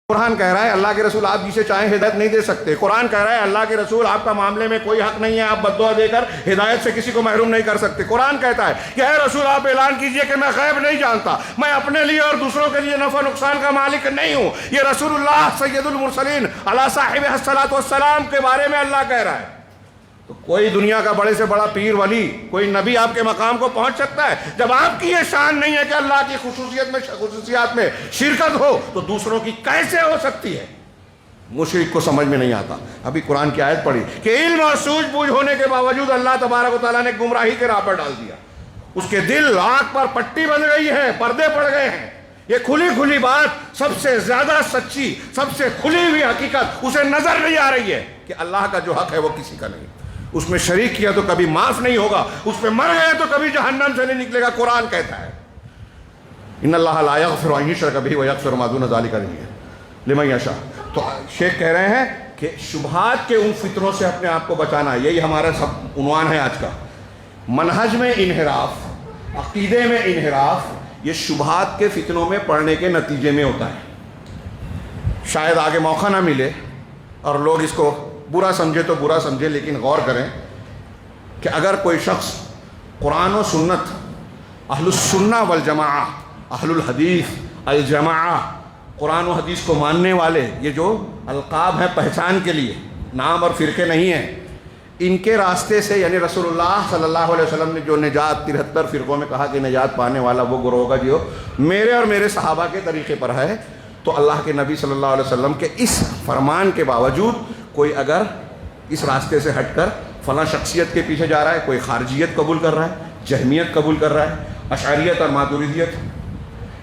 قرآن کہہ رہا ہے اللہ کے رسول آپ جسے چاہیں ہدایت نہیں دے سکتے. قرآن کہہ رہا ہے اللہ کے رسول آپ کا معاملے میں کوئی حق نہیں ہے, آپ بد دعا دے کر ہدایت سے کسی کو محروم نہیں کر سکتے. قرآن کہتا ہے کہ اے رسول آپ اعلان کیجئے کہ میں غیب نہیں جانتا, میں اپنے لیے اور دوسروں کے لیے نفع نقصان کا مالک نہیں ہوں. یہ رسول اللہ سید المرسلین علی صاحب الصلاۃ والسلام کے بارے میں اللہ کہہ رہا ہے. تو کوئی دنیا کا بڑے سے بڑا پیر ولی کوئی نبی آپ کے مقام کو پہنچ سکتا ہے؟ جب آپ کی یہ شان نہیں ہے کہ اللہ کی خصوصیات میں شرکت ہو تو دوسروں کی کیسے ہو سکتی ہے؟ مشرک کو سمجھ میں نہیں آتا. ابھی قرآن کی آیت پڑھی کہ علم اور سوجھ بوجھ ہونے کے باوجود اللہ تبارک و تعالیٰ نے گمراہی کے راہ پر ڈال دیا. اس کے دل آنکھ پر پٹی بن گئی ہے, پردے پڑ گئے ہیں. یہ کھلی کھلی بات, سب سے زیادہ سچی, سب سے کھلی ہوئی حقیقت اسے نظر نہیں آ رہی ہے کہ اللہ کا جو حق ہے وہ کسی کا نہیں. اس میں شریک کیا تو کبھی معاف نہیں ہوگا, اس پہ مر گیا تو کبھی جہنم سے نہیں نکلے گا. قرآن کہتا ہے ان اللہ لا یغفر ان یشرک بہ ویغفر ما دون ذلک لمن یشاء. تو شیخ کہہ رہے ہیں کہ شبہات کے ان فتنوں سے اپنے آپ کو بچانا, یہی ہمارا سب عنوان ہے آج کا. منہج میں انحراف, عقیدے میں انحراف, یہ شبہات کے فتنوں میں پڑنے کے نتیجے میں ہوتا ہے. شاید آگے موقع نہ ملے اور لوگ اس کو برا سمجھے تو برا سمجھے, لیکن غور کریں کہ اگر کوئی شخص قرآن و سنت, اہل السنہ والجماعہ, اہل الحدیث الجماعہ, قرآن و حدیث کو ماننے والے, یہ جو القاب ہیں پہچان کے لیے, نام اور فرقے نہیں ہیں, ان کے راستے سے, یعنی رسول اللہ صلی اللہ علیہ وسلم نے جو نجات 73 فرقوں میں کہا کہ نجات پانے والا وہ گروہ ہوگا جو میرے اور میرے صحابہ کے طریقے پر ہے, تو اللہ کے نبی صلی اللہ علیہ وسلم کے اس فرمان کے باوجود کوئی اگر اس راستے سے ہٹ کر فلاں شخصیت کے پیچھے جا رہا ہے, کوئی خارجیت قبول کر رہا ہے, جہمیت قبول کر رہا ہے, اشعریت اور ماتریدیت.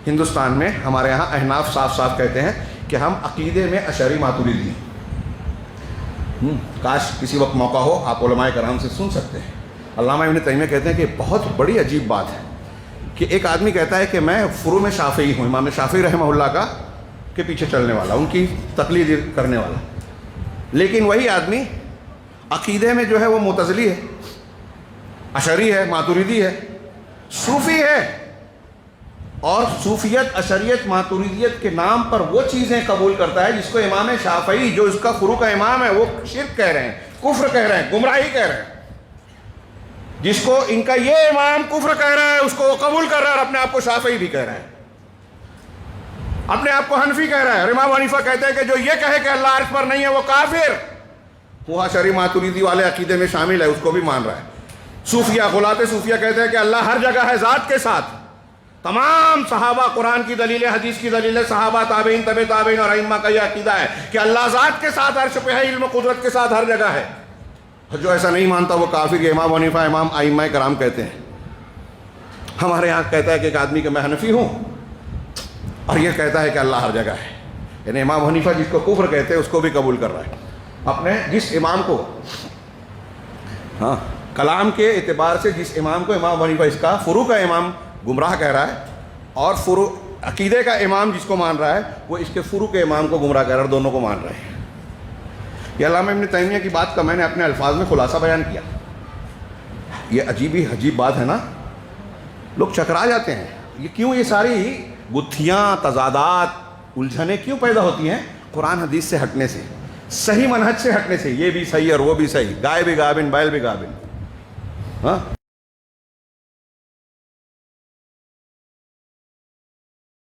ہندوستان میں ہمارے ہاں احناف صاف صاف کہتے ہیں کہ ہم عقیدے میں اشعری ماتریدی ہیں. کاش کسی وقت موقع ہو آپ علماء کرام سے سن سکتے ہیں. علامہ ابن تیمیہ کہتے ہیں کہ بہت بڑی عجیب بات ہے کہ ایک آدمی کہتا ہے کہ میں فروع میں شافعی ہوں, امام شافعی رحمہ اللہ کا کے پیچھے چلنے والا, ان کی تقلید کرنے والا, لیکن وہی آدمی عقیدے میں جو ہے وہ معتزلی ہے, اشعری ہے, ماتریدی ہے, صوفی ہے, اور صوفیت, اشعریت, ماتریدیت کے نام پر وہ چیزیں قبول کرتا ہے جس کو امام شافعی, جو اس کا فروع کا امام ہے, وہ شرک کہہ رہے ہیں, کفر کہہ رہے ہیں, گمراہی کہہ رہے ہیں. جس کو ان کا یہ امام کفر کہہ رہا ہے اس کو وہ قبول کر رہا ہے اور اپنے آپ کو شافعی بھی کہہ رہا ہے, اپنے آپ کو حنفی کہہ رہا ہے. اور امام حنیفہ کہتے ہیں کہ جو یہ کہے کہ اللہ عرش پر نہیں ہے وہ کافر, وہ اشعری ماتریدی والے عقیدے میں شامل ہے, اس کو بھی مان رہا ہے. صوفیہ, غلاۃ صوفیہ کہتے ہیں کہ اللہ ہر جگہ ہے ذات کے ساتھ. تمام صحابہ, قرآن کی دلیل ہے, حدیث کی دلیل ہے, صحابہ, تابعین, تبع تابعین اور ائمہ کا یہ عقیدہ ہے کہ اللہ ذات کے ساتھ عرش پہ ہے, علم و قدرت کے ساتھ ہر جگہ ہے. جو ایسا نہیں مانتا وہ کافر. یہ امام حنیفہ, امام ائمہ کرام کہتے ہیں. ہمارے یہاں کہتا ہے کہ ایک آدمی کہ میں حنفی ہوں اور یہ کہتا ہے کہ اللہ ہر جگہ ہے, یعنی امام حنیفہ جس کو کفر کہتے ہیں اس کو بھی قبول کر رہا ہے. اپنے جس امام کو, ہاں, کلام کے اعتبار سے جس امام کو امام حنیفہ اس کا فروع کا امام گمراہ کہہ رہا ہے, اور فروع عقیدے کا امام جس کو مان رہا ہے وہ اس کے فروع کے امام کو گمراہ کہہ رہا ہے, دونوں کو مان رہے ہیں. یہ علامہ ابن تیمیہ کی بات کا میں نے اپنے الفاظ میں خلاصہ بیان کیا. یہ عجیب بات ہے نا, لوگ چکرا جاتے ہیں. یہ کیوں, یہ ساری گتھیاں, تضادات, الجھنیں کیوں پیدا ہوتی ہیں؟ قرآن حدیث سے ہٹنے سے, صحیح منہج سے ہٹنے سے. یہ بھی صحیح اور وہ بھی صحیح, گائے بھی گابن, بیل بھی گابن, ہاں,